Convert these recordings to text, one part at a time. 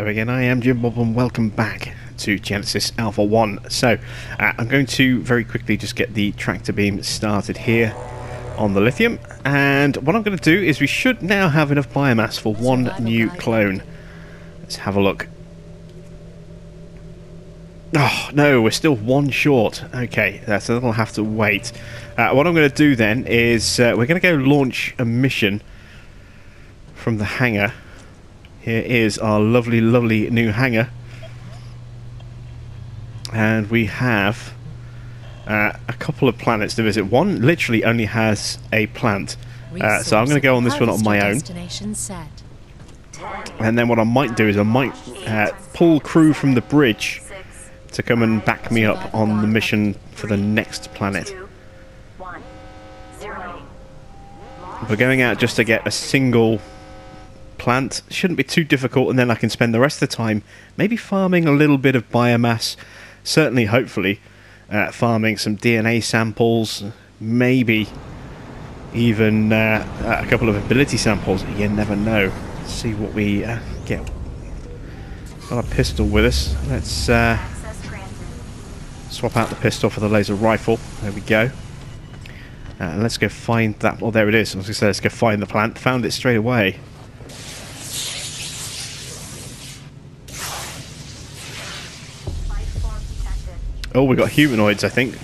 Hello again, I am Jim Bob and welcome back to Genesis Alpha 1. So, I'm going to very quickly just get the tractor beam started here on the lithium, and what I'm going to do is we should now have enough biomass for one new clone. Let's have a look. Oh, no, we're still one short. Okay, so that'll have to wait. What I'm going to do then is we're going to go launch a mission from the hangar. Here is our lovely, lovely new hangar. And we have a couple of planets to visit. One literally only has a plant. So I'm going to go on this one on my own. And then what I might do is I might pull crew from the bridge to come and back me up on the mission for the next planet. We're going out just to get a single plant. Shouldn't be too difficult, and then I can spend the rest of the time maybe farming a little bit of biomass, certainly hopefully farming some DNA samples, maybe even a couple of ability samples. You never know. Let's see what we get. Got a pistol with us. Let's swap out the pistol for the laser rifle. There we go. And let's go find that. Well, there it is. I was going to say, let's go find the plant. Found it straight away. Oh, we got humanoids, I think.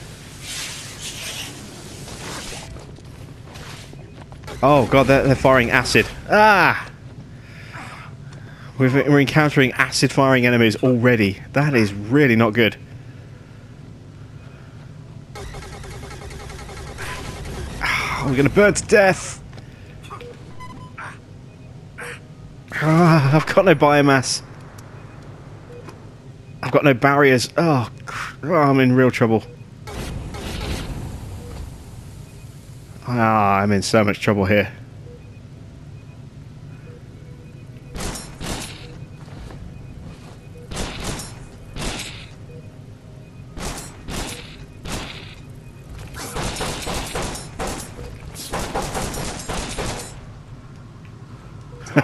Oh god, they're firing acid. Ah! We're encountering acid-firing enemies already. That is really not good. We're going to burn to death. Ah, I've got no biomass. I've got no barriers. Oh, I'm in real trouble. Ah, I'm in so much trouble here.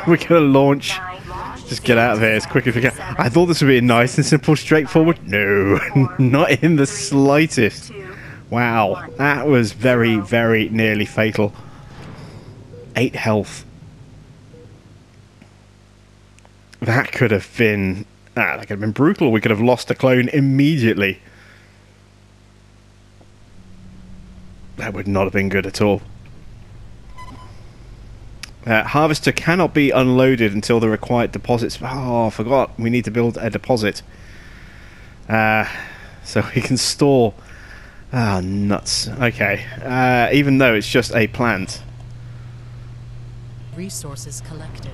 We're gonna launch. Just get out of here as quick as we can. I thought this would be nice and simple, straightforward. No, not in the slightest. Wow, that was very, very nearly fatal. 8 health. That could have been... that could have been brutal. We could have lost a clone immediately. That would not have been good at all. Harvester cannot be unloaded until the required deposits... Oh, I forgot. We need to build a deposit. So we can store... Ah, nuts. Okay. Even though it's just a plant. Resources collected.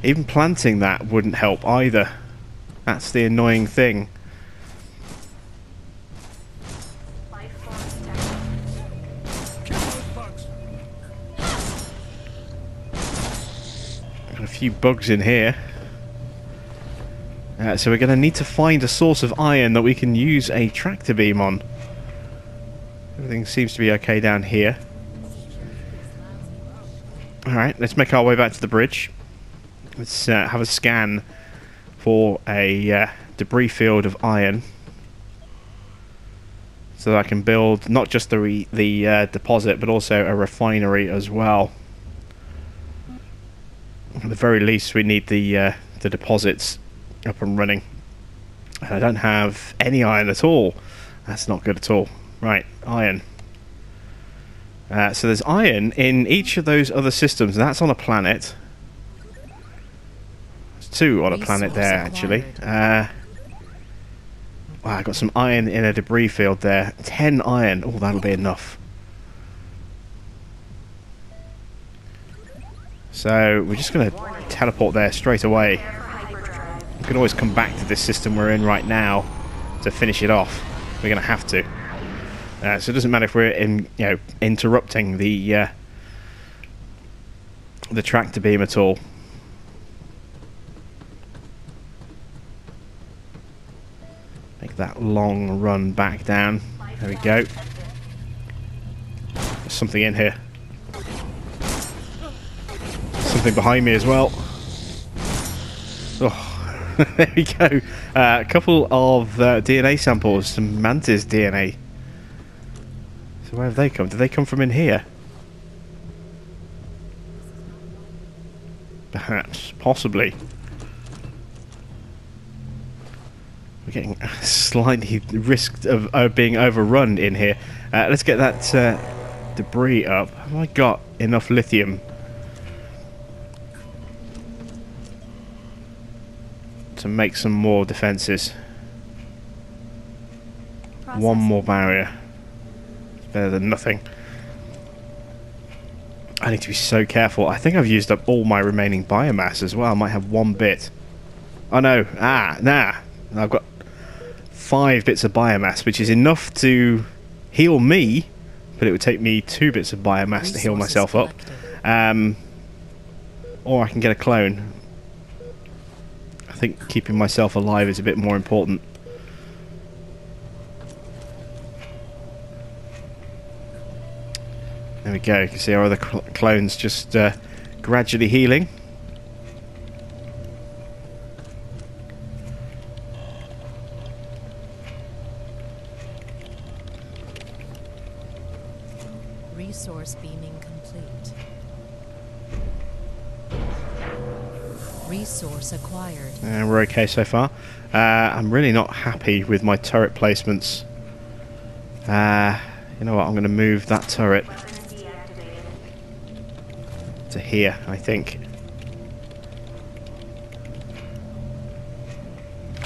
Even planting that wouldn't help either. That's the annoying thing. Got a few bugs in here. So we're going to need to find a source of iron that we can use a tractor beam on. Everything seems to be okay down here. Alright, let's make our way back to the bridge. Let's have a scan for a debris field of iron. So that I can build not just the deposit, but also a refinery as well. At the very least, we need the deposits up and running. I don't have any iron at all. That's not good at all. Right, iron. So there's iron in each of those other systems, and that's on a planet. There's 2 on a planet there, actually. Wow, I got some iron in a debris field there. 10 iron. Oh, that'll be enough. So we're just going to teleport there straight away. We can always come back to this system we're in right now to finish it off. We're going to have to. So it doesn't matter if we're interrupting the tractor beam at all. Make that long run back down. There we go. There's something in here. Something behind me as well. Oh, There we go. A couple of DNA samples, some mantis DNA. So where have they come? Did they come from in here? Perhaps, possibly. We're getting slightly risked of being overrun in here. Let's get that debris up. Have I got enough lithium to make some more defences? One more barrier. It's better than nothing. I need to be so careful. I think I've used up all my remaining biomass as well. I might have one bit. Oh no. Nah. I've got 5 bits of biomass, which is enough to heal me, but it would take me 2 bits of biomass to heal myself up. Or I can get a clone. I think keeping myself alive is a bit more important. There we go. You can see our other clones just gradually healing. Resource beaming complete. Resource acquired. We're okay so far. I'm really not happy with my turret placements. You know what? I'm going to move that turret to here, I think.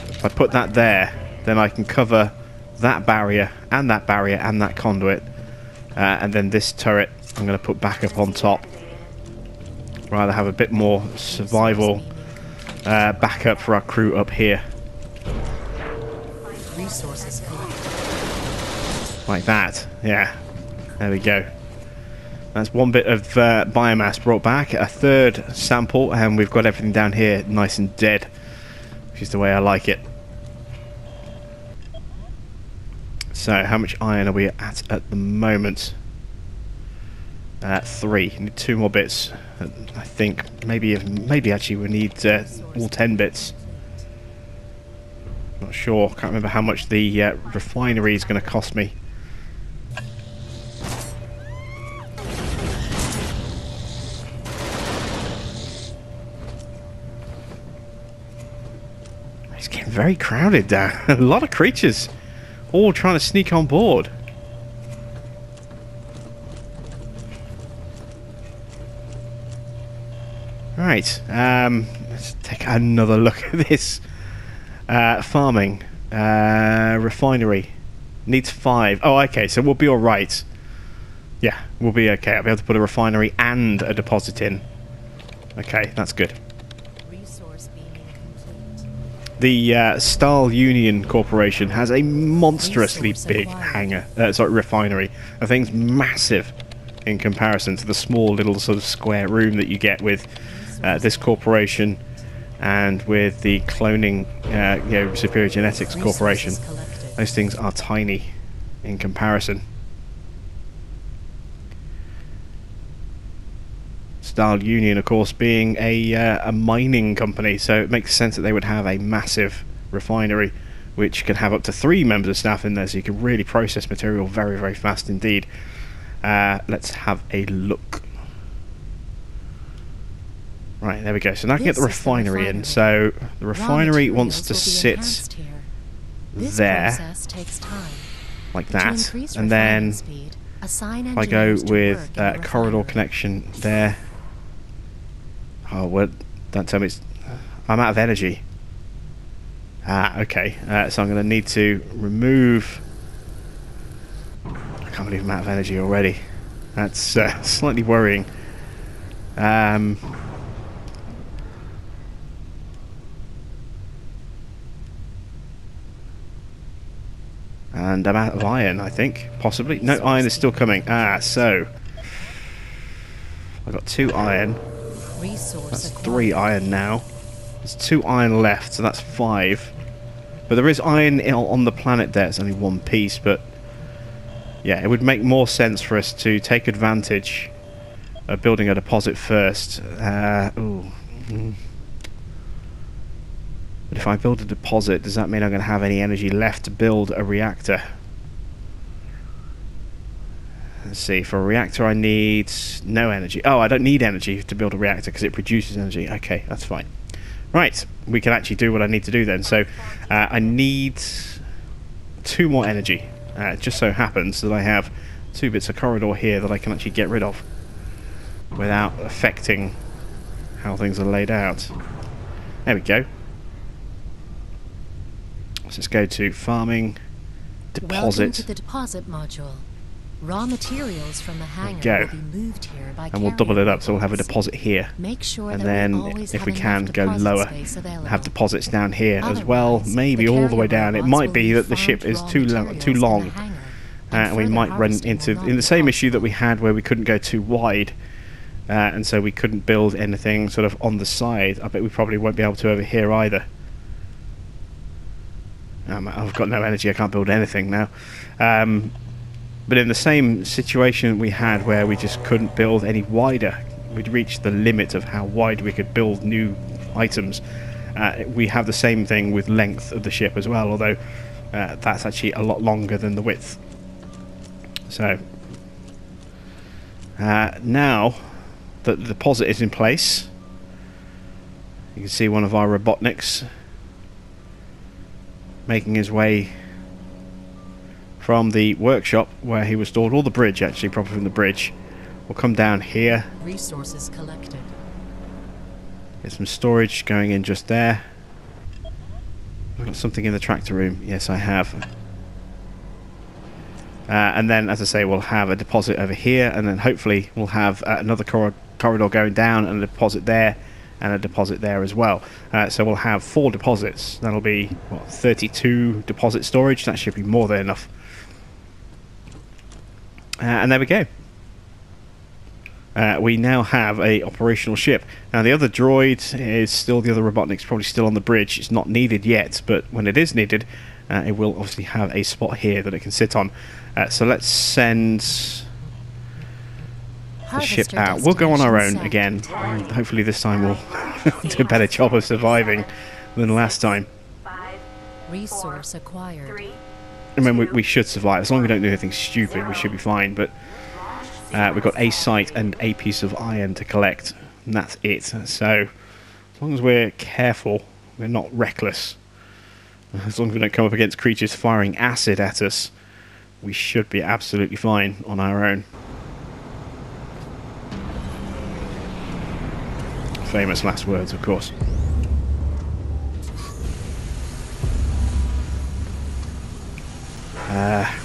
If I put that there, then I can cover that barrier and that conduit. And then this turret I'm going to put back up on top. Rather have a bit more survival backup for our crew up here. Resources like that. Yeah. There we go. That's one bit of biomass brought back. A third sample, and we've got everything down here nice and dead, which is the way I like it. So, how much iron are we at the moment? 3. Need 2 more bits. I think maybe actually we need all 10 bits. Not sure. Can't remember how much the refinery is going to cost me. It's getting very crowded down. A lot of creatures all trying to sneak on board. Right, let's take another look at this. Farming. Refinery. Needs 5. Oh, okay, so we'll be alright. Yeah, we'll be okay. I'll be able to put a refinery and a deposit in. Okay, that's good. The Stahl Union Corporation has a monstrously big refinery. The thing's massive in comparison to the small little sort of square room that you get with this corporation and with the cloning, Superior Genetics Corporation. Those things are tiny in comparison. Stahl Union, of course, being a mining company, so it makes sense that they would have a massive refinery which can have up to 3 members of staff in there, so you can really process material very, very fast indeed. Let's have a look. Right, there we go. So now I can get the refinery in. So the refinery wants to sit there, like that, and then if I go with corridor connection there. Oh, well, don't tell me it's... I'm out of energy. Okay. So I'm going to need to remove... I can't believe I'm out of energy already. That's slightly worrying. And I'm out of iron, I think. Possibly. No, iron is still coming. So... I've got 2 iron. That's 3 iron now. There's 2 iron left, so that's 5. But there is iron on the planet there. It's only 1 piece, but... Yeah, it would make more sense for us to take advantage of building a deposit first. But if I build a deposit, does that mean I'm going to have any energy left to build a reactor? Let's see, for a reactor I need no energy. Oh, I don't need energy to build a reactor because it produces energy. Okay, that's fine. Right, we can actually do what I need to do then. So I need 2 more energy. It just so happens that I have 2 bits of corridor here that I can actually get rid of without affecting how things are laid out. There we go. So let's go to farming, deposit. Welcome to the deposit module. Raw materials from the hangar go. will be moved here by And we'll double it up, so we'll have a carrier deposit here. Make sure And that then, we always if have we can, enough go deposit lower space and available. have deposits down here as well. Otherwise, Maybe the all the way carrier down. It robots might will be leave that the ship farmed is raw too materials in the long. hangar, And we further might run harvesting into will not in the be same issue that possible. we had where we couldn't go too wide. And so we couldn't build anything sort of on the side. I bet we probably won't be able to over here either. I've got no energy, I can't build anything now. But in the same situation we had where we just couldn't build any wider, we'd reached the limit of how wide we could build new items. We have the same thing with length of the ship as well, although that's actually a lot longer than the width. So now that the deposit is in place, you can see one of our Robotniks making his way from the workshop where he was stored, or the bridge actually, probably from the bridge. We'll come down here. Resources collected. Get some storage going in just there. I've got something in the tractor room. Yes, I have. And then, as I say, we'll have a deposit over here, and then hopefully we'll have another corridor going down, and a deposit there, and a deposit there as well. So we'll have 4 deposits. That'll be, what, 32 deposit storage. That should be more than enough. And there we go. We now have a operational ship. Now the other droid is still, the other Robotnik's probably still on the bridge. It's not needed yet, but when it is needed, it will obviously have a spot here that it can sit on. So let's send the ship out. We'll go on our own again. Hopefully this time we'll do a better job of surviving than last time. Resource acquired. I mean, we should survive. As long as we don't do anything stupid, we should be fine. But we've got a sight and a piece of iron to collect, and that's it. So as long as we're careful, we're not reckless, as long as we don't come up against creatures firing acid at us, we should be absolutely fine on our own. Famous last words, of course.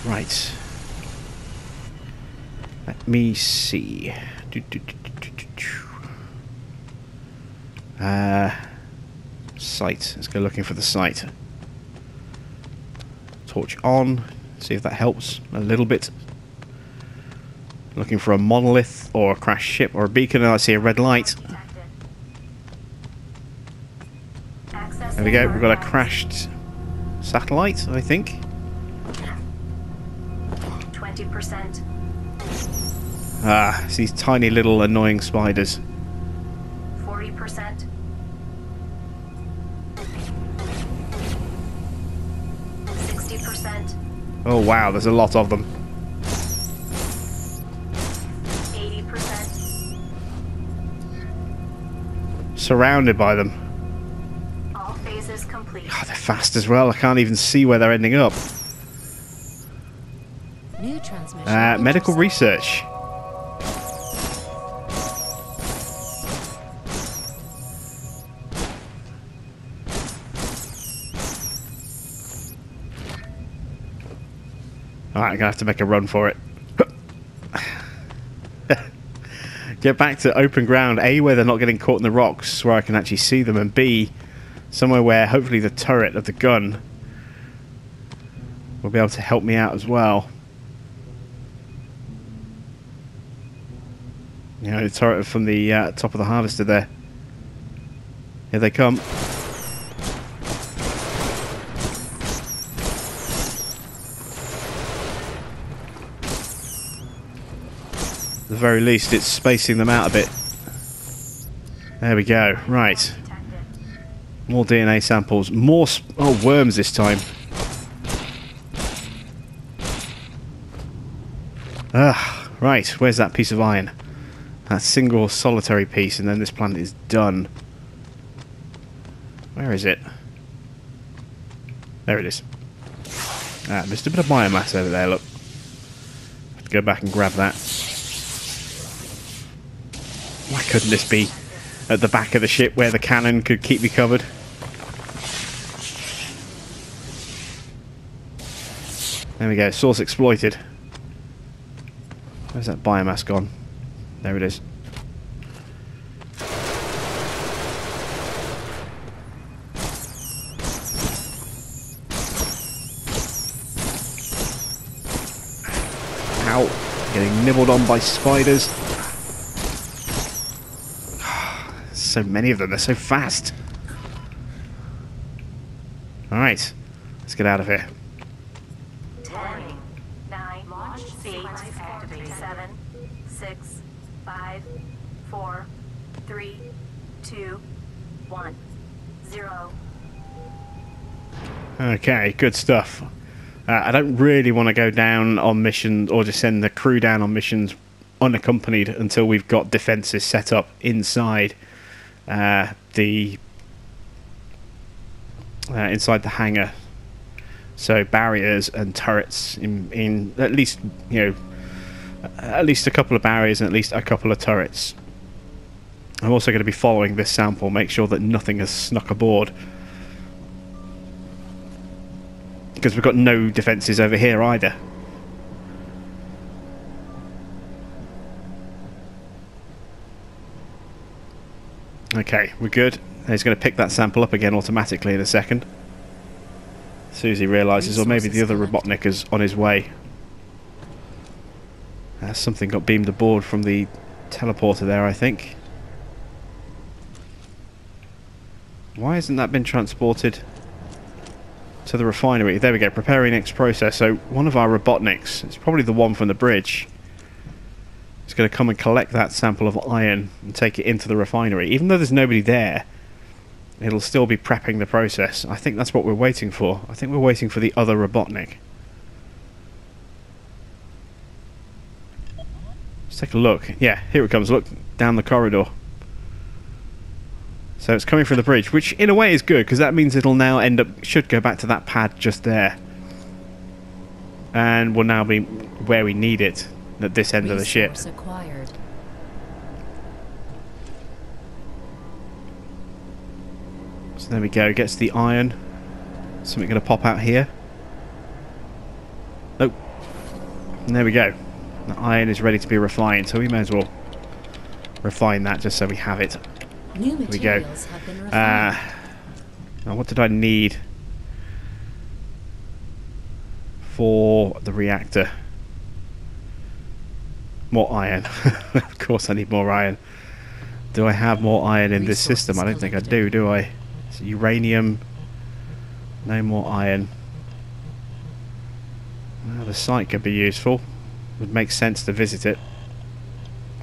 Right. Let me see. Site. Let's go looking for the site. Torch on. See if that helps a little bit. Looking for a monolith or a crashed ship or a beacon, and I see a red light. There we go. We've got a crashed satellite, I think. 20%. Ah, it's these tiny little annoying spiders. 40%. 60%. Oh wow, there's a lot of them. 80%. Surrounded by them. All phases complete. God, they're fast as well. I can't even see where they're ending up. New transmission. Medical research. Alright, I'm gonna have to make a run for it. Get back to open ground. A, where they're not getting caught in the rocks, where I can actually see them, and B, somewhere where hopefully the turret of the gun will be able to help me out as well. You know, the turret from the top of the harvester there. Here they come. At the very least, it's spacing them out a bit. There we go. Right. More DNA samples. More worms this time. Right. Where's that piece of iron? That single solitary piece, and then this planet is done. Where is it? There it is. Just a bit of biomass over there, look. Have to go back and grab that. Why couldn't this be at the back of the ship where the cannon could keep me covered? There we go, source exploited. Where's that biomass gone? There it is. Ow. Getting nibbled on by spiders. So many of them, they're so fast. Alright, let's get out of here. 10, 9, 8, 7, 6, 5, 4, 3, 2, 1, 0. Okay, good stuff. I don't really want to go down on missions or just send the crew down on missions unaccompanied until we've got defences set up inside inside the hangar. So barriers and turrets in at least, you know, at least a couple of barriers and at least a couple of turrets. I'm also going to be following this sample, make sure that nothing has snuck aboard. Because we've got no defences over here either. Okay, we're good. He's going to pick that sample up again automatically in a second. As soon as he realises, or maybe the other Robotnik is on his way. Something got beamed aboard from the teleporter there, I think. Why hasn't that been transported to the refinery? There we go, preparing next process. So one of our Robotniks, it's probably the one from the bridge, is going to come and collect that sample of iron and take it into the refinery. Even though there's nobody there, it'll still be prepping the process. I think that's what we're waiting for. I think we're waiting for the other Robotnik. Let's take a look. Yeah, here it comes. Look, down the corridor. So it's coming from the bridge, which in a way is good, because that means it'll now end up, should go back to that pad just there. And will now be where we need it, at this end of the ship. Acquired. So there we go, gets the iron. Something going to pop out here. Oh, and there we go. The iron is ready to be refined, so we may as well refine that just so we have it. New There we go. materials have been refined. Now what did I need for the reactor? More iron. Of course I need more iron. Do I have more iron in this system? I don't think I do I? It's uranium. No more iron. Well, the site could be useful. Would make sense to visit it.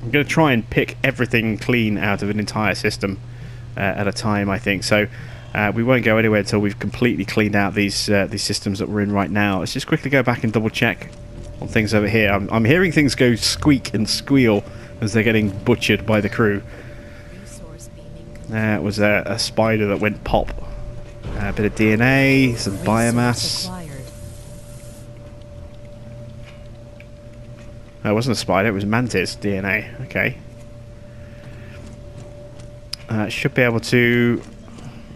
I'm going to try and pick everything clean out of an entire system at a time, I think. So we won't go anywhere until we've completely cleaned out these systems that we're in right now. Let's just quickly go back and double check on things over here. I'm hearing things go squeak and squeal as they're getting butchered by the crew. It was a spider that went pop. A bit of DNA, some biomass. No, it wasn't a spider, it was mantis DNA. Okay. Should be able to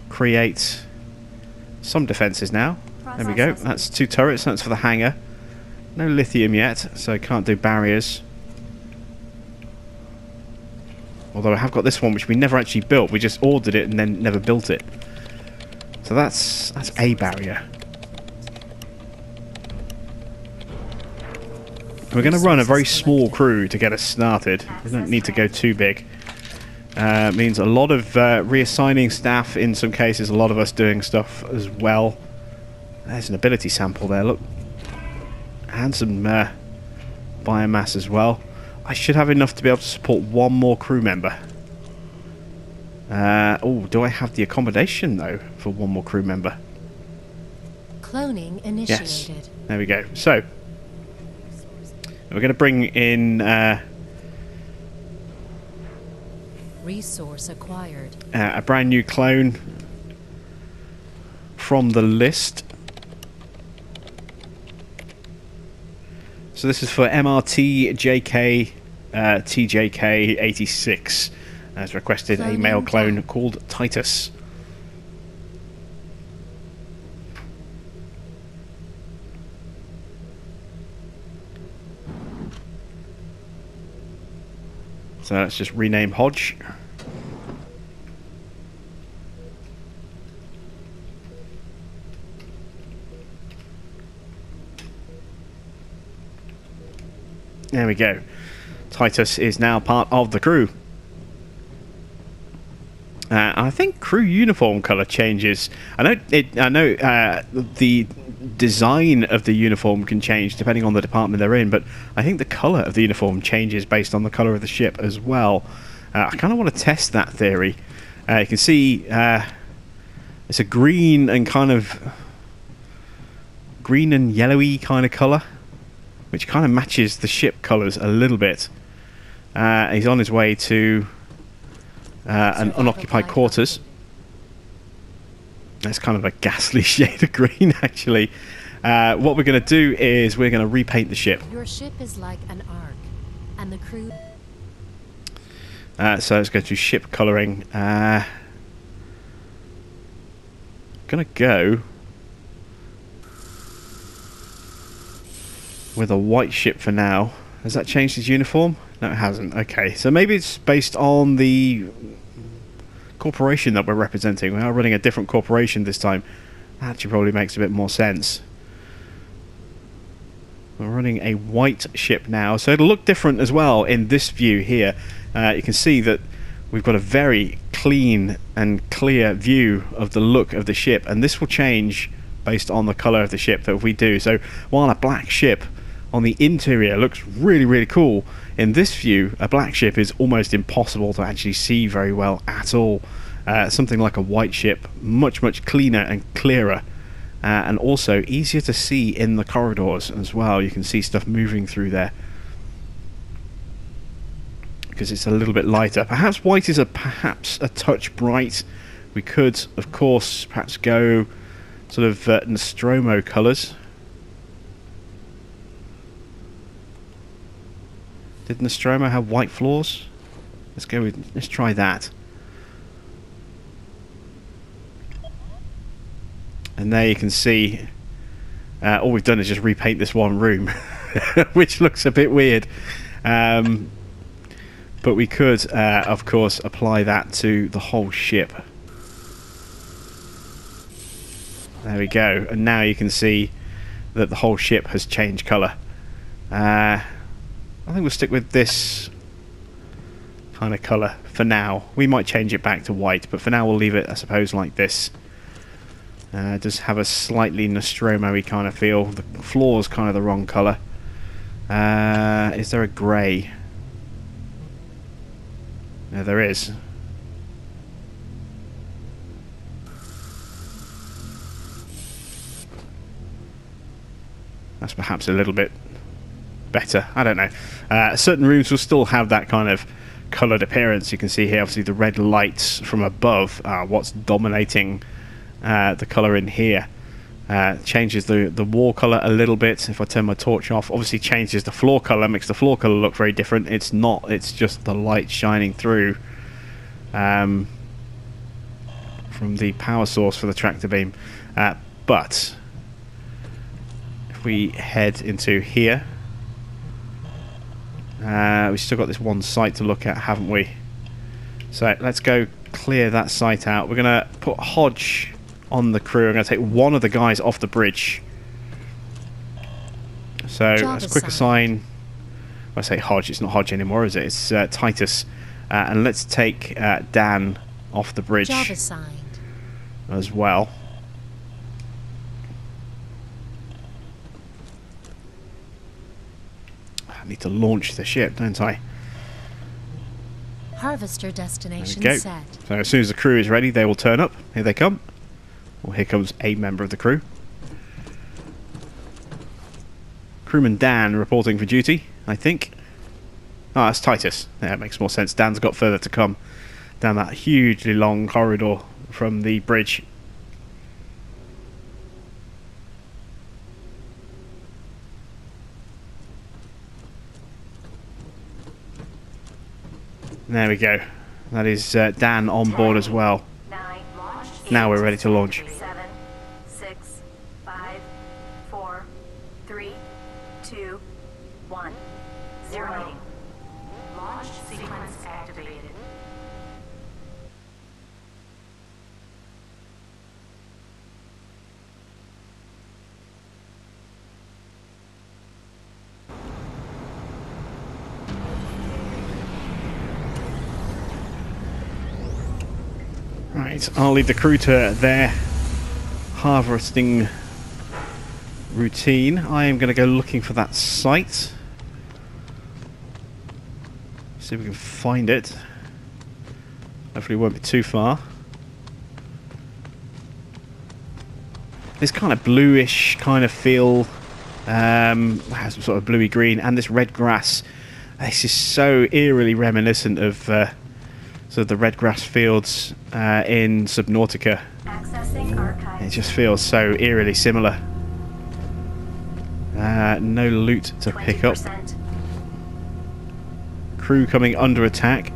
create some defences now. There we go. That's 2 turrets. That's for the hangar. No lithium yet, so I can't do barriers. Although I have got this one, which we never actually built. We just ordered it and then never built it. So that's a barrier. We're going to run a very small crew to get us started. We don't need to go too big. It means a lot of reassigning staff in some cases, a lot of us doing stuff as well. There's an ability sample there, look. And some biomass as well. I should have enough to be able to support one more crew member. Oh, do I have the accommodation though? for one more crew member. Cloning Yes. initiated. There we go. So, we're going to bring in Resource acquired. a brand new clone from the list. So this is for MRT JK TJK 86. As requested, a male clone called Titus. So let's just rename Hodge. There we go. Titus is now part of the crew. I think crew uniform color changes. I know the design of the uniform can change depending on the department they're in, but I think the color of the uniform changes based on the color of the ship as well. I kind of want to test that theory. You can see it's a green and kind of green and yellowy kind of color, which kind of matches the ship colors a little bit. He's on his way to an unoccupied quarters. That's kind of a ghastly shade of green, actually. What we're going to do is we're going to repaint the ship. Your ship is like an arc, and the crew. So let's go to ship colouring. Gonna go with a white ship for now. Has that changed his uniform? No, it hasn't. Okay, so maybe it's based on the corporation that we're representing. We are running a different corporation this time. That actually probably makes a bit more sense. We're running a white ship now, so it'll look different as well in this view here. You can see that we've got a very clean and clear view of the look of the ship, and this will change based on the colour of the ship that we do. So while a black ship on the interior looks really, really cool, in this view a black ship is almost impossible to actually see very well at all. Something like a white ship, much cleaner and clearer, and also easier to see in the corridors as well. You can see stuff moving through there because it's a little bit lighter. Perhaps white is perhaps a touch bright. We could, of course, perhaps go sort of Nostromo colours. Did Nostromo have white floors? Let's try that. And there you can see all we've done is just repaint this one room, which looks a bit weird. But we could, of course, apply that to the whole ship. There we go. And now you can see that the whole ship has changed colour. I think we'll stick with this kind of colour for now. We might change it back to white, but for now we'll leave it, I suppose, like this. It does have a slightly Nostromo-y kind of feel. The floor's kind of the wrong colour. Is there a grey? No, there is. That's perhaps a little bit better. I don't know. Certain rooms will still have that kind of coloured appearance. You can see here, obviously, the red lights from above are what's dominating the colour in here. Changes the wall colour a little bit. If I turn my torch off, obviously changes the floor colour, makes the floor colour look very different. It's not, it's just the light shining through from the power source for the tractor beam. But if we head into here, we've still got this one site to look at, haven't we? So let's go clear that site out. We're going to put Hodge on the crew. I'm going to take one of the guys off the bridge. So let's quick assign. I say Hodge, it's not Hodge anymore, is it? It's Titus. And let's take Dan off the bridge as well. I need to launch the ship, don't I? Harvester destination There we go. set. So as soon as the crew is ready, they will turn up. Here they come. Well, here comes a member of the crew. Crewman Dan reporting for duty, I think. Ah, that's Titus. Yeah, it makes more sense. Dan's got further to come down that hugely long corridor from the bridge. There we go. That is Dan on board as well. Now we're ready to launch. 7, 6, 5, 4, 3, 2, 1. 0. Launch sequence activated. Right, I'll leave the crew to their harvesting routine. I am going to go looking for that site. See if we can find it. Hopefully it won't be too far. This kind of bluish kind of feel, has some sort of bluey green, and this red grass. This is so eerily reminiscent of sort of the red grass fields in Subnautica. Accessing archive. It just feels so eerily similar. No loot to pick up. 20%. Crew coming under attack.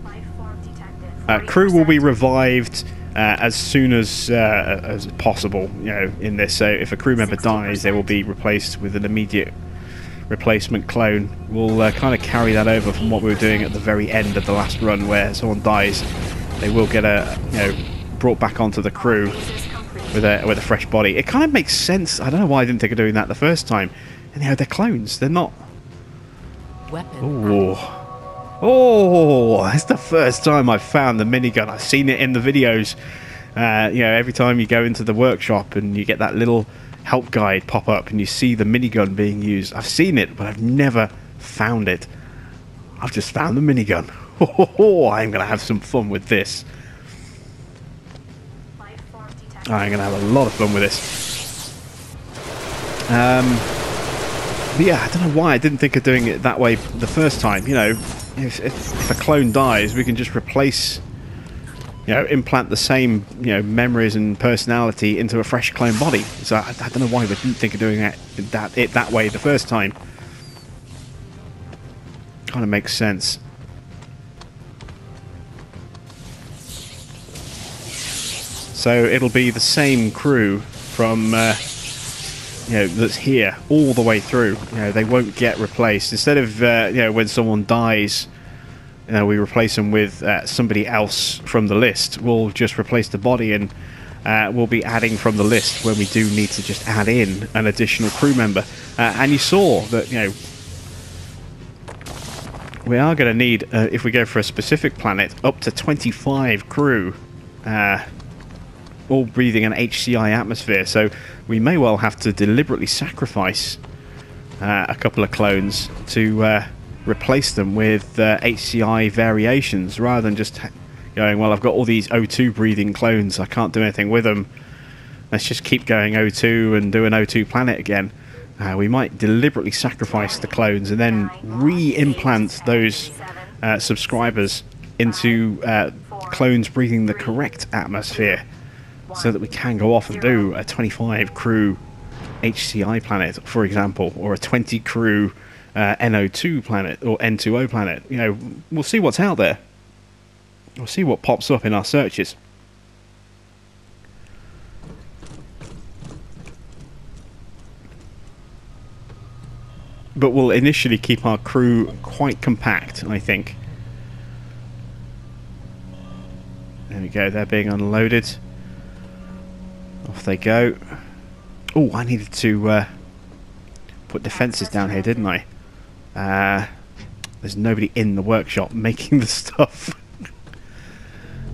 Life form detected. Crew will be 40%. revived as soon as possible. You know, in this. So if a crew member dies, they will be replaced with an immediate replacement clone. We'll kind of carry that over from what we were doing at the very end of the last run, where someone dies, they will get brought back onto the crew with a fresh body. It kind of makes sense. I don't know why I didn't think of doing that the first time. And they're clones. They're not. Weapon. Oh, that's the first time I've found the minigun. I've seen it in the videos. Every time you go into the workshop and you get that little help guide pop up and you see the minigun being used. I've seen it, but I've never found it. I've just found the minigun. I'm going to have some fun with this. Life form detected. I'm going to have a lot of fun with this. But yeah, I don't know why I didn't think of doing it that way the first time. You know, if a clone dies, we can just replace, implant the same, memories and personality into a fresh clone body. So I don't know why we didn't think of doing it that way the first time. Kind of makes sense. So it'll be the same crew from, that's here all the way through. They won't get replaced. Instead of, when someone dies, we replace them with somebody else from the list. We'll just replace the body, and we'll be adding from the list when we do need to just add in an additional crew member. And you saw that, we are going to need, if we go for a specific planet, up to 25 crew, all breathing an HCI atmosphere. So we may well have to deliberately sacrifice a couple of clones to replace them with HCI variations, rather than just going, well, I've got all these O2 breathing clones, I can't do anything with them, let's just keep going O2 and do an O2 planet again. We might deliberately sacrifice the clones and then re-implant those subscribers into clones breathing the correct atmosphere, so that we can go off and do a 25 crew HCI planet, for example, or a 20 crew NO2 planet or N2O planet. We'll see what's out there. We'll see what pops up in our searches. But we'll initially keep our crew quite compact, I think. There we go, they're being unloaded. Off they go. Oh, I needed to put defences down here, didn't I? There's nobody in the workshop making the stuff.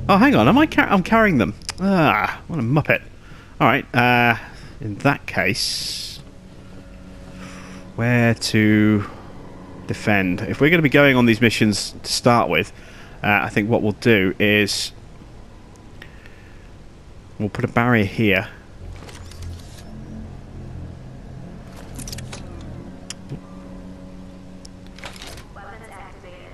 Oh, hang on, I'm carrying them. Ah, what a muppet. Alright, in that case, where to defend? If we're going to be going on these missions to start with, I think what we'll do is We'll put a barrier here. Weapons activated.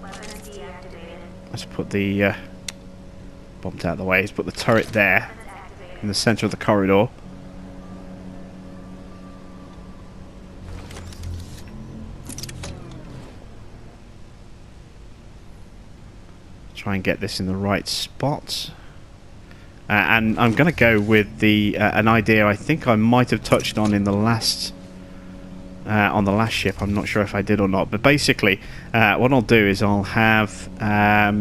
Weapons deactivated. Let's put the bombed out of the way. Let's put the turret there Weapons activated. in the center of the corridor. Try and get this in the right spot. And I'm going to go with the an idea I think I might have touched on in the last ship. I'm not sure if I did or not, but basically what I'll do is I'll have a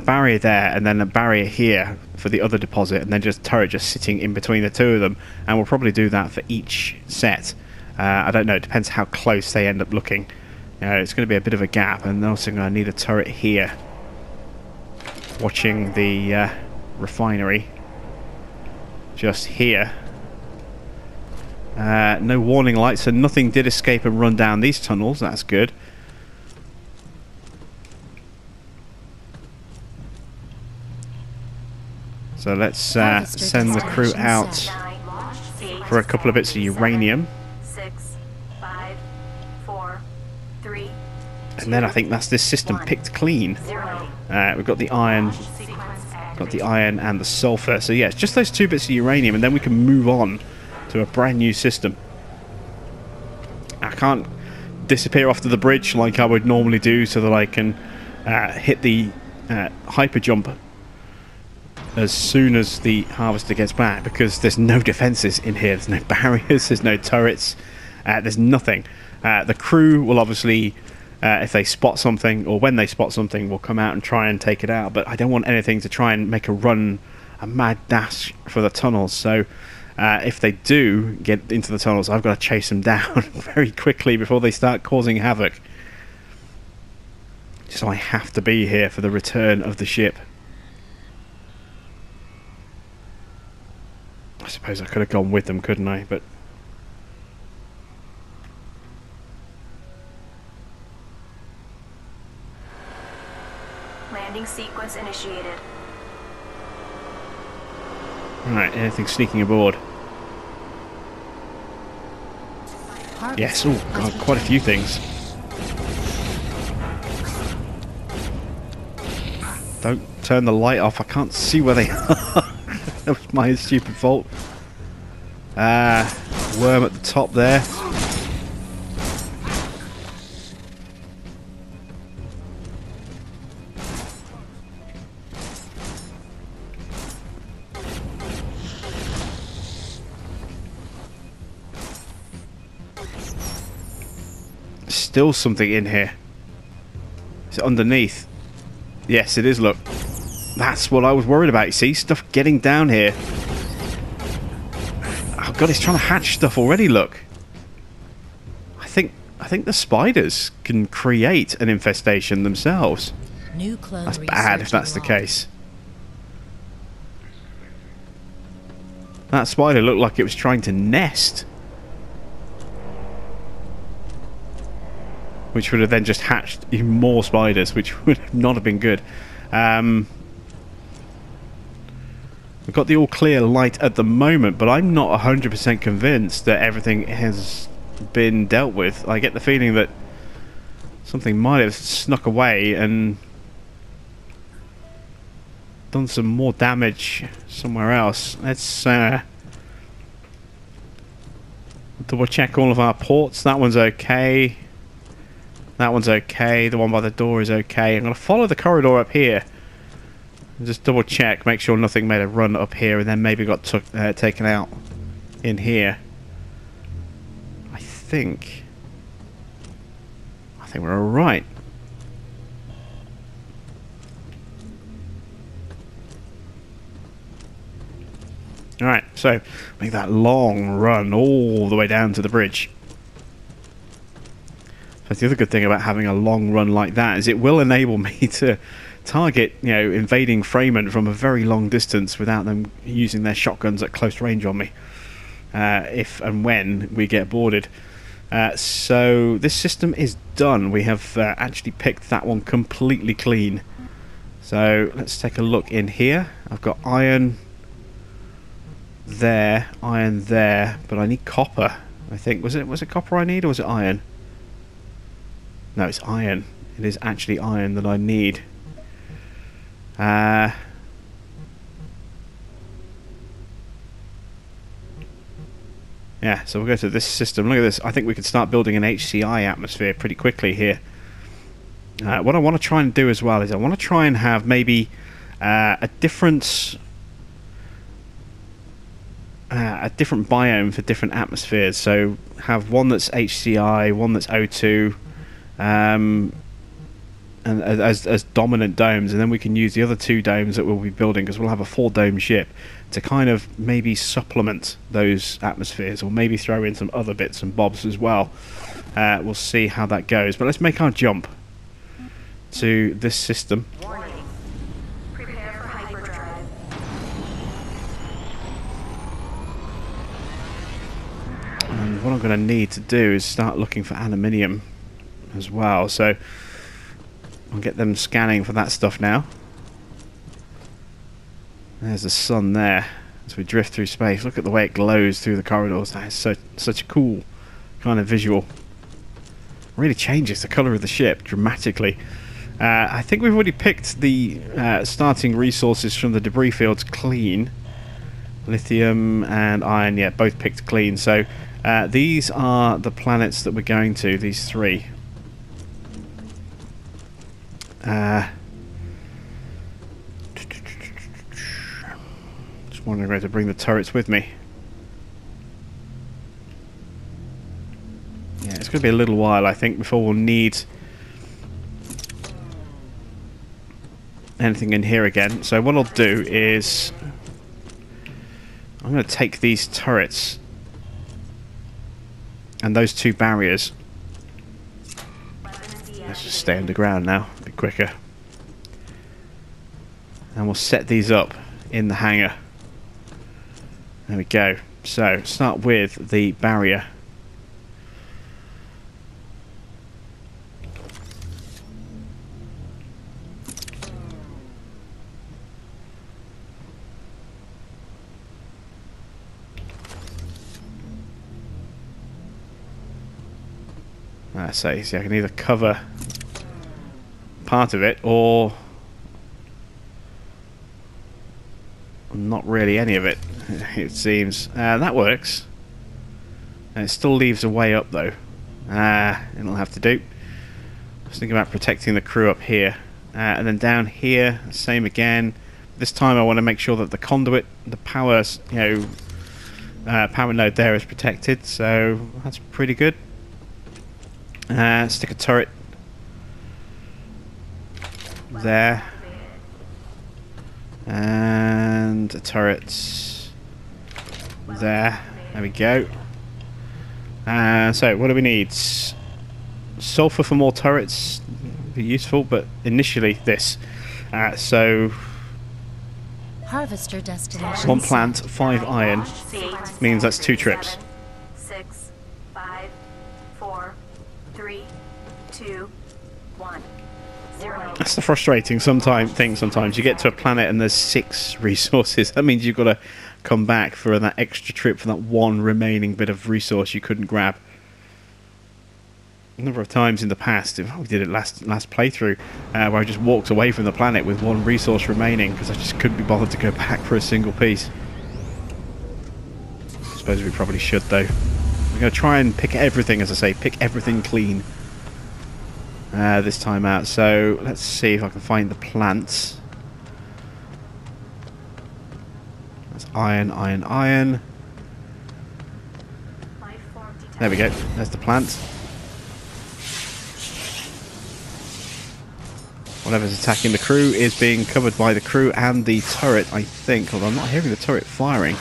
barrier there and then a barrier here for the other deposit, and then just a turret just sitting in between the two of them, and we'll probably do that for each set. I don't know, it depends how close they end up looking. It's going to be a bit of a gap, and also going to need a turret here watching the refinery just here. No warning lights, so nothing did escape and run down these tunnels. That's good. So let's send the crew out for a couple of bits of uranium. 6, 5, 4, 3, And then I think that's this system picked clean. 0. We've got the iron, and the sulfur. So yeah, it's just those 2 bits of uranium, and then we can move on to a brand new system. I can't disappear off to the bridge like I would normally do, so that I can hit the hyper jump as soon as the harvester gets back, because there's no defenses in here. There's no barriers, there's no turrets, there's nothing. The crew will obviously, if they spot something, or when they spot something, will come out and try and take it out, but I don't want anything to try and make a mad dash for the tunnels. So if they do get into the tunnels, I've got to chase them down very quickly before they start causing havoc. So I have to be here for the return of the ship. I suppose I could have gone with them, couldn't I? But Landing sequence initiated. alright, anything sneaking aboard? Yes, oh god, quite a few things. Don't turn the light off, I can't see where they are. That was my stupid fault. Worm at the top there. Still something in here. Is it underneath? Yes, it is, look. That's what I was worried about, you see? Stuff getting down here. Oh god, it's trying to hatch stuff already, look. I think the spiders can create an infestation themselves. New clone That's bad if that's the research case. That spider looked like it was trying to nest. Which would have then just hatched even more spiders, which would not have been good. We've got the all clear light at the moment, but I'm not 100% convinced that everything has been dealt with. I get the feeling that something might have snuck away and done some more damage somewhere else. Let's double check all of our ports. That one's okay. That one's okay. The one by the door is okay. I'm going to follow the corridor up here. Just double check, make sure nothing made a run up here and then maybe got taken out in here. I think we're alright. Alright, so make that long run all the way down to the bridge. That's the other good thing about having a long run like that, is it will enable me to target, you know, invading Freeman from a very long distance without them using their shotguns at close range on me, if and when we get boarded. So this system is done. We have actually picked that one completely clean. So let's take a look in here. I've got iron there, but I need copper. I think was it copper I need, or was it iron? No, it's iron. It is actually iron that I need. Yeah, so we'll go to this system. Look at this. I think we could start building an HCI atmosphere pretty quickly here. What I want to try and do as well is I want to try and have maybe a different biome for different atmospheres. So have one that's HCI, one that's O2, and as dominant domes, and then we can use the other 2 domes that we'll be building, because we'll have a 4-dome ship, to kind of maybe supplement those atmospheres, or maybe throw in some other bits and bobs as well. We'll see how that goes, but let's make our jump to this system. Warning. Prepare for hyperdrive. And what I'm going to need to do is start looking for aluminium as well, so I'll get them scanning for that stuff now. There's the sun there as we drift through space. Look at the way it glows through the corridors. That is such a cool kind of visual. Really changes the colour of the ship dramatically. I think we've already picked the starting resources from the debris fields clean. Lithium and iron, yeah, both picked clean. So these are the planets that we're going to, these 3. Just wondering where to bring the turrets with me. Yeah, it's going to be a little while, I think, before we'll need anything in here again. So what I'll do is I'm going to take these turrets and those 2 barriers. Let's just stay underground now, a bit quicker. And we'll set these up in the hangar. There we go. So, start with the barrier. So I can either cover part of it or not really any of it, it seems. That works. And it still leaves a way up though. It'll have to do. I was thinking about protecting the crew up here. And then down here, same again. This time I want to make sure that the conduit, the power, power node there is protected, so that's pretty good. Stick a turret there, and a turret there. There we go. So what do we need? Sulfur for more turrets would be useful, but initially this. So Harvester destination. 1 plant, 5 iron means that's 2 trips. 6, 5, 4, 3, 2, 1, 0. That's the frustrating thing sometimes. You get to a planet and there's 6 resources. That means you've got to come back for that extra trip for that 1 remaining bit of resource you couldn't grab. A number of times in the past, we did it last playthrough, where I just walked away from the planet with 1 resource remaining because I just couldn't be bothered to go back for a single piece. I suppose we probably should though. We're going to try and pick everything, as I say, pick everything clean this time out. So let's see if I can find the plants. That's iron, iron, iron. There we go. There's the plant. Whatever's attacking the crew is being covered by the crew and the turret, I think. Although I'm not hearing the turret firing.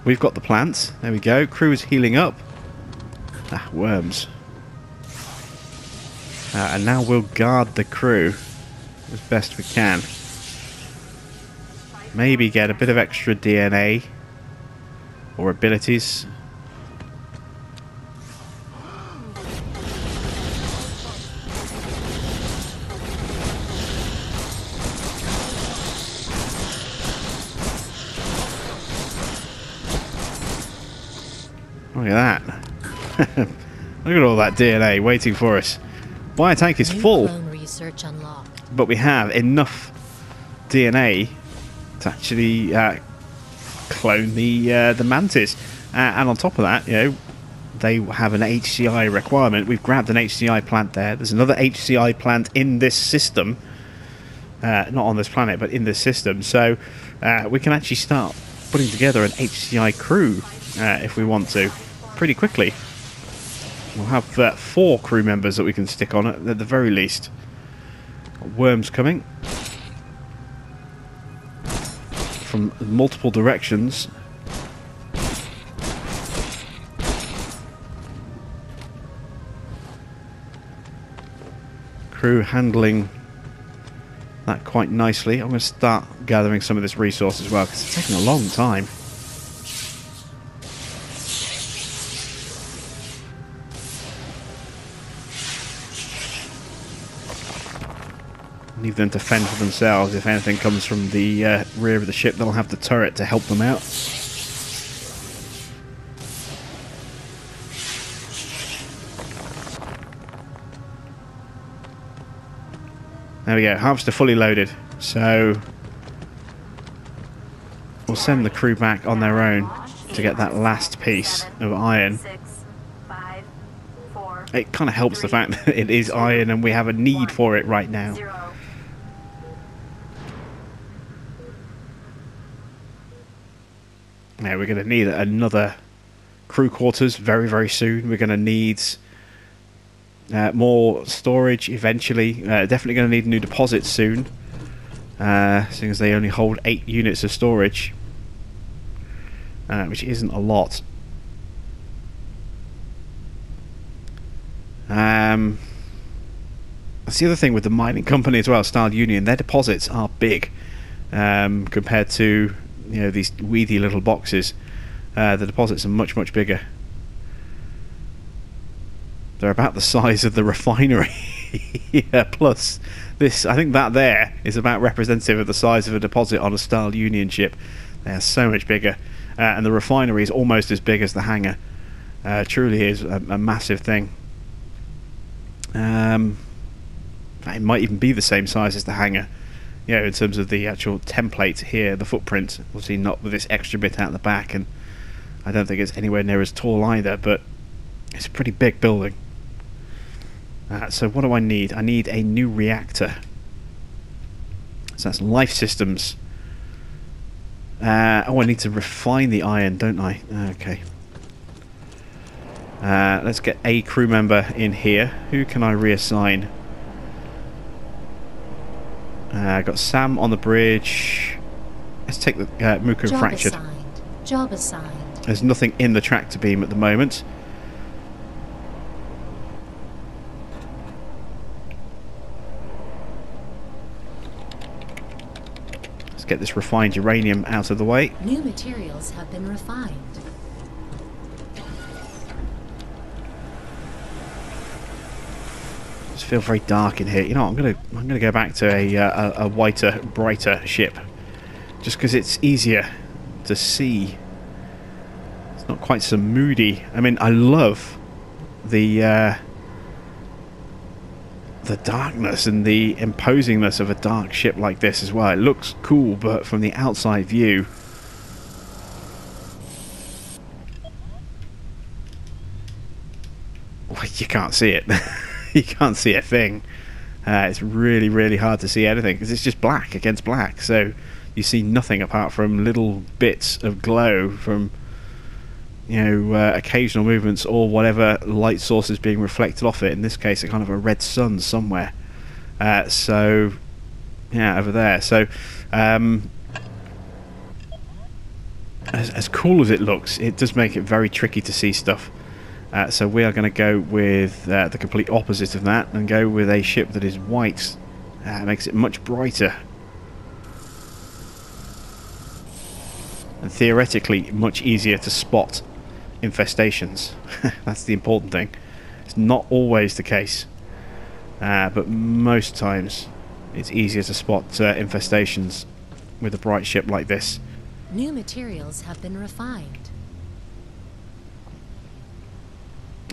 We've got the plants. There we go. Crew is healing up. Ah, worms. And now we'll guard the crew as best we can. Maybe get a bit of extra DNA or abilities. Look at that. Look at all that DNA waiting for us. Biotank is New full, clone research unlocked. but we have enough DNA to actually clone the mantis. And on top of that, you know, they have an HCI requirement. We've grabbed an HCI plant there. There's another HCI plant in this system. Not on this planet, but in this system. So we can actually start putting together an HCI crew if we want to, pretty quickly. We'll have 4 crew members that we can stick on at the very least. Worms coming from multiple directions. Crew handling that quite nicely. I'm going to start gathering some of this resource as well, because it's taking a long time. Leave them to fend for themselves. If anything comes from the rear of the ship, they'll have the turret to help them out. There we go, harvester fully loaded. So we'll send the crew back on their own to get that last piece of iron. 6, 5, 4, It kind of helps the fact that it is iron and we have a need for it right now. 0. Now we're going to need another crew quarters very, very soon. We're going to need more storage eventually. Definitely going to need new deposits soon, seeing as they only hold 8 units of storage, which isn't a lot. That's the other thing with the mining company as well, Style Union. Their deposits are big compared to, you know, these weedy little boxes. The deposits are much, much bigger. They're about the size of the refinery. Yeah, plus this, I think that there is about representative of the size of a deposit on a Style Union ship. They are so much bigger. And the refinery is almost as big as the hangar. Truly is a massive thing. It might even be the same size as the hangar. You know, in terms of the actual template here, the footprint. Obviously not with this extra bit out the back, and I don't think it's anywhere near as tall either, but it's a pretty big building. So what do I need? I need a new reactor. So that's life systems. Oh, I need to refine the iron, don't I? Okay. Let's get a crew member in here. Who can I reassign? Got Sam on the bridge. Let's take the Muku Job fractured. assigned. Job assigned. There's nothing in the tractor beam at the moment. Let's get this refined uranium out of the way. New materials have been refined. Just feel very dark in here. You know, I'm gonna go back to a whiter, brighter ship, just because it's easier to see. It's not quite so moody. I mean, I love the darkness and the imposingness of a dark ship like this as well. It looks cool, but from the outside view, well, you can't see it. You can't see a thing. It's really, really hard to see anything because it's just black against black. So you see nothing apart from little bits of glow from, you know, occasional movements or whatever light source is being reflected off it. In this case, a kind of a red sun somewhere. So yeah, over there. So as cool as it looks, it does make it very tricky to see stuff. So we are going to go with the complete opposite of that and go with a ship that is white. Makes it much brighter. And theoretically much easier to spot infestations. That's the important thing. It's not always the case, but most times it's easier to spot infestations with a bright ship like this. New materials have been refined.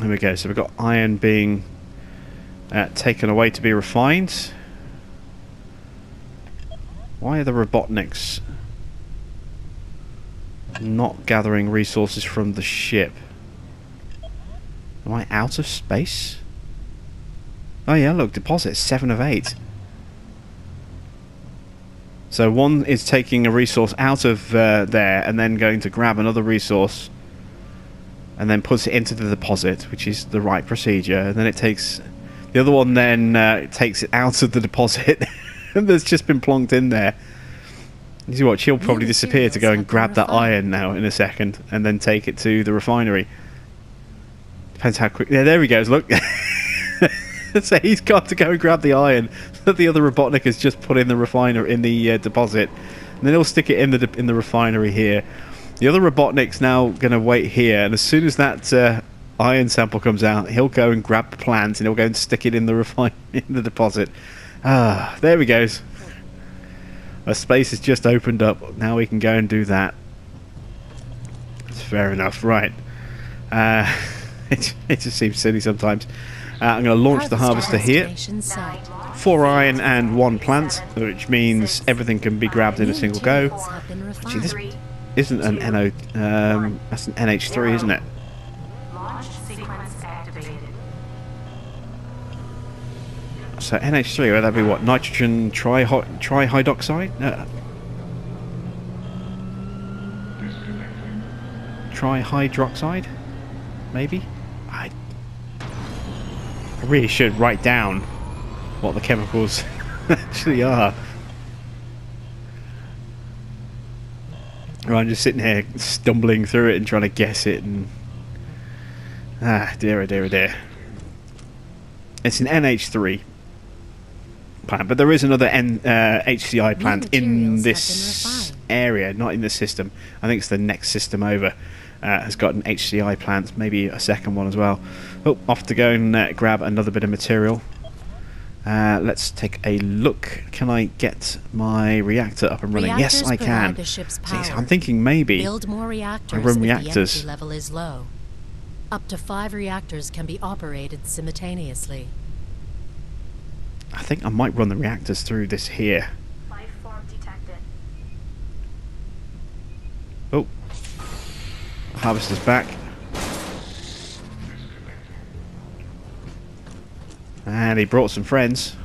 There we go. So we've got iron being taken away to be refined. Why are the Robotniks not gathering resources from the ship? Am I out of space? Oh yeah, look, deposit 7 of 8. So one is taking a resource out of there and then going to grab another resource and then puts it into the deposit, which is the right procedure. And then it takes... The other one then takes it out of the deposit that's just been plonked in there. You see what, she'll probably disappear to go and grab that iron now in a second and then take it to the refinery. Depends how quick... Yeah, there he goes, look. So he's got to go and grab the iron that the other Robotnik has just put in the refiner in the deposit, and then he'll stick it in the refinery here. The other Robotnik's now going to wait here, and as soon as that iron sample comes out, he'll go and grab the plant and he'll go and stick it in the in the deposit. Ah, there he goes. A space has just opened up. Now we can go and do that. That's fair enough, right? It just seems silly sometimes. I'm going to launch the harvester here. 4 iron and 1 plant, which means everything can be grabbed in a single go. Actually, this isn't an NO. That's an NH3, isn't it? Launch sequence activated. So NH3, would that be what? Nitrogen trihydroxide? Trihydroxide? Maybe? I really should write down what the chemicals actually are. Well, I'm just sitting here stumbling through it and trying to guess it, and dear, oh dear, oh dear. It's an NH3 plant, but there is another HCI plant in this area, not in the system. I think it's the next system over. Has got an HCI plant, maybe a second one as well. Oh, off to go and grab another bit of material. Let's take a look. Can I get my reactor up and running? Yes, I can. See, I'm thinking maybe build more reactors run if reactors. the energy level is low. Up to 5 reactors can be operated simultaneously. I think I might run the reactors through this here. Life form detected. Oh, harvester's back. And he brought some friends.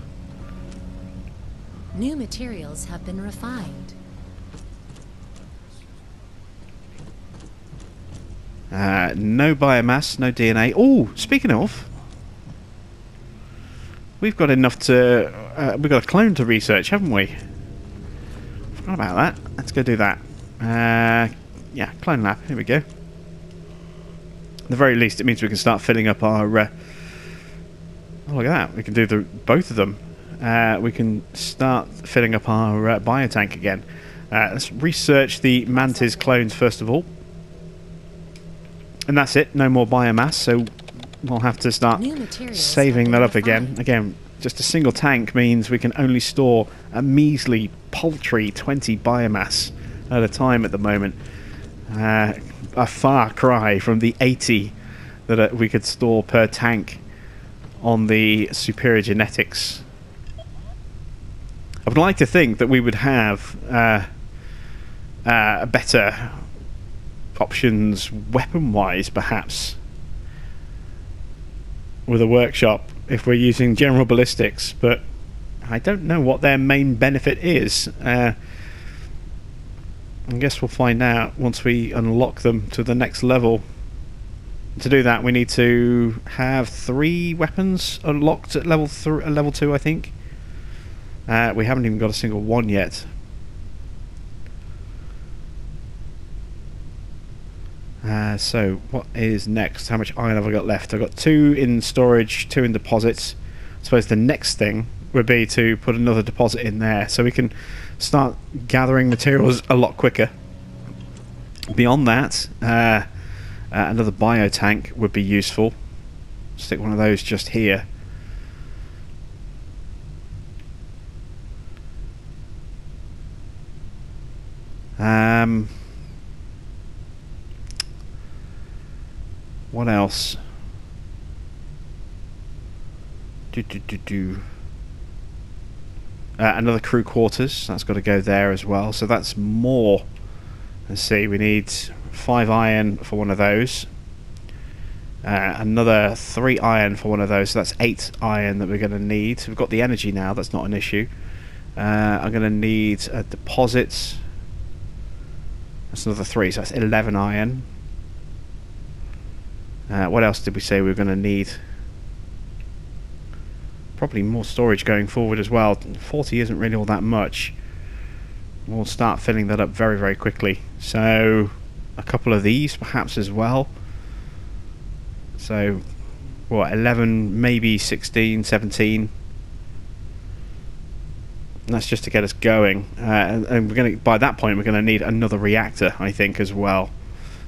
New materials have been refined. No biomass, no DNA. Oh, speaking of, we've got enough to... we've got a clone to research, haven't we? Forgot about that. Let's go do that. Yeah, clone lab. Here we go. At the very least, it means we can start filling up our... oh, look at that. We can do both of them. We can start filling up our biotank again. Let's research the Mantis clones first of all. And that's it. No more biomass, so we'll have to start saving that up again. Again, just a single tank means we can only store a measly, paltry 20 biomass at a time at the moment. A far cry from the 80 that we could store per tank on the superior genetics. I would like to think that we would have better options weapon-wise, perhaps, with a workshop if we're using general ballistics, but I don't know what their main benefit is. I guess we'll find out once we unlock them to the next level. To do that, we need to have 3 weapons unlocked at level 2, I think. We haven't even got a single one yet. So, what is next? How much iron have I got left? I've got 2 in storage, 2 in deposits. I suppose the next thing would be to put another deposit in there, so we can start gathering materials a lot quicker. Beyond that, another biotank would be useful. Stick one of those just here. What else? Another crew quarters. That's got to go there as well. So that's more. Let's see. We need 5 iron for one of those. Another 3 iron for one of those. So that's 8 iron that we're going to need. So we've got the energy now. That's not an issue. I'm going to need deposits. That's another 3. So that's 11 iron. What else did we say we were going to need? Probably more storage going forward as well. 40 isn't really all that much. We'll start filling that up very, very quickly. So a couple of these perhaps as well. So what, 11, maybe 16, 17. And that's just to get us going. And we're going to, by that point, we're going to need another reactor, I think, as well.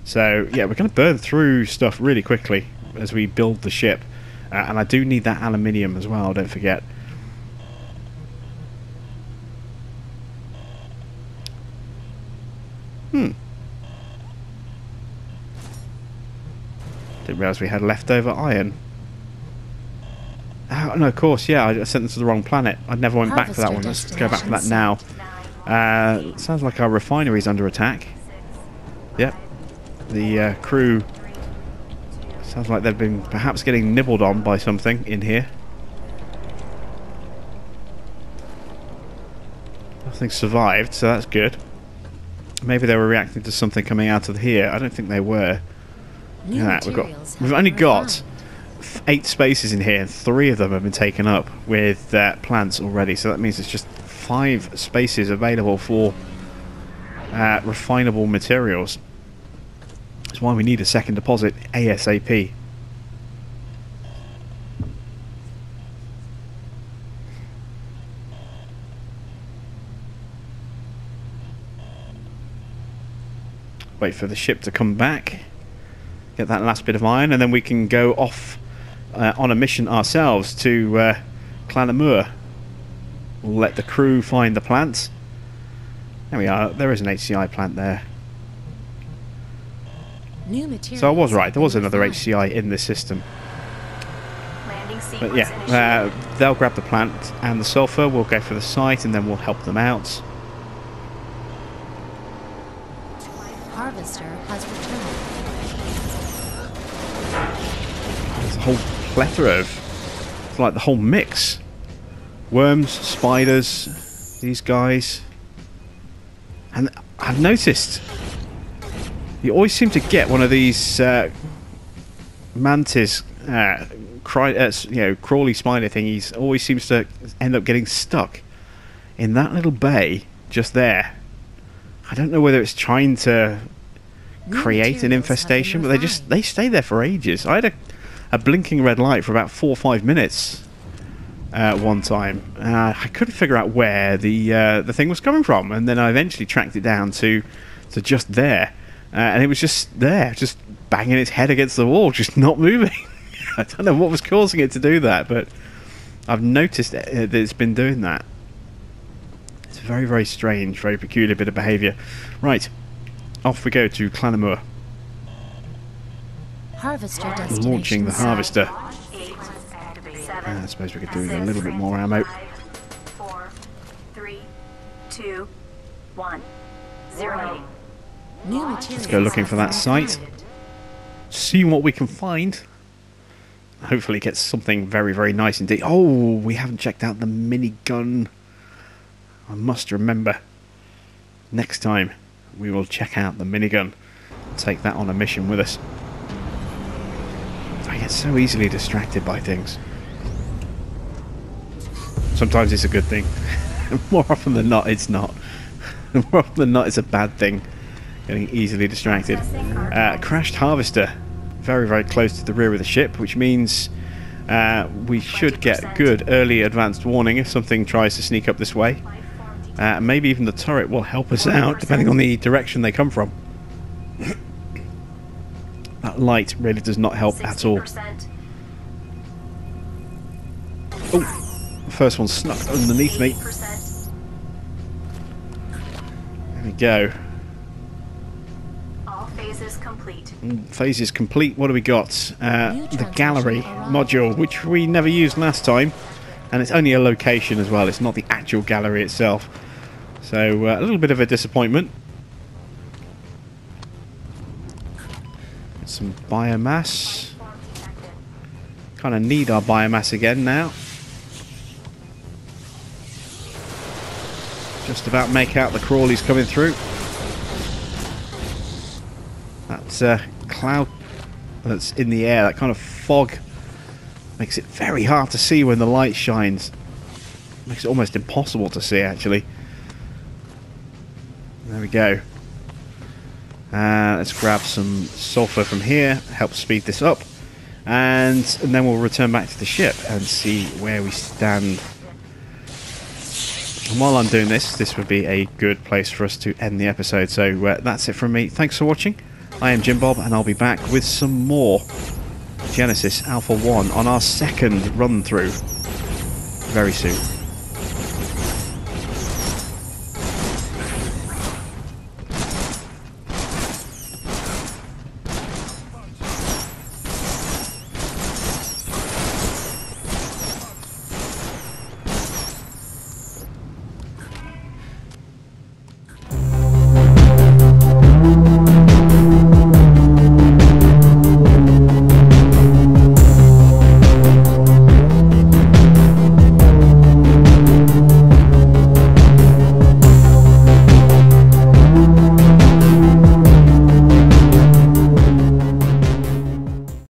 So yeah, we're going to burn through stuff really quickly as we build the ship. And I do need that aluminium as well, don't forget. Didn't realise we had leftover iron. Oh, no, of course, yeah, I sent them to the wrong planet. I never went back to that one. Let's go back to that now. Sounds like our refinery's under attack. Yep. The crew... Sounds like they've been perhaps getting nibbled on by something in here. Nothing survived, so that's good. Maybe they were reacting to something coming out of here. I don't think they were. Yeah, we've only got 8 spaces in here, and 3 of them have been taken up with plants already. So that means it's just 5 spaces available for refinable materials. That's why we need a second deposit ASAP. Wait for the ship to come back. Get that last bit of iron, and then we can go off on a mission ourselves to Clanamur. We'll let the crew find the plants. There we are. There is an HCI plant there. So I was right, there was another HCI in this system. But yeah, they'll grab the plant and the sulfur, we'll go for the site and then we'll help them out. Harvester has returned. There's a whole plethora of... It's like the whole mix. Worms, spiders, these guys. And I've noticed... You always seem to get one of these mantis, crawly spider thingies. Always seems to end up getting stuck in that little bay just there. I don't know whether it's trying to create an infestation, but they stay there for ages. I had a blinking red light for about 4 or 5 minutes one time. I couldn't figure out where the thing was coming from, and then I eventually tracked it down to just there. And it was just there, just banging its head against the wall, just not moving. I don't know what was causing it to do that, but I've noticed that it's been doing that. It's a very, very strange, very peculiar bit of behaviour. Right, off we go to Clanamur. Harvester Launching the harvester. I suppose we could do with a little bit more ammo. 4, 3, 2, 1, 0. Let's go looking for that site. See what we can find. Hopefully get something very, very nice indeed. Oh, we haven't checked out the minigun. I must remember. Next time we will check out the minigun. Take that on a mission with us. I get so easily distracted by things. Sometimes it's a good thing. More often than not, it's not. More often than not, it's a bad thing. Getting easily distracted. Crashed harvester. Very, very close to the rear of the ship, which means we should get good early advanced warning if something tries to sneak up this way. Maybe even the turret will help us out, depending on the direction they come from. That light really does not help at all. Oh, the first one snuck underneath me. There we go. Phase is complete. Phase is complete. What do we got? The gallery transmission module, which we never used last time. And it's only a location as well. It's not the actual gallery itself. So a little bit of a disappointment. Some biomass. Kind of need our biomass again now. Just about make out the crawlies coming through. That's cloud that's in the air, that kind of fog, makes it very hard to see when the light shines. Makes it almost impossible to see, actually. There we go. Let's grab some sulfur from here, help speed this up, and then we'll return back to the ship and see where we stand. And while I'm doing this, this would be a good place for us to end the episode. So that's it from me. Thanks for watching. I am Jim Bob, and I'll be back with some more Genesis Alpha 1 on our second run through very soon.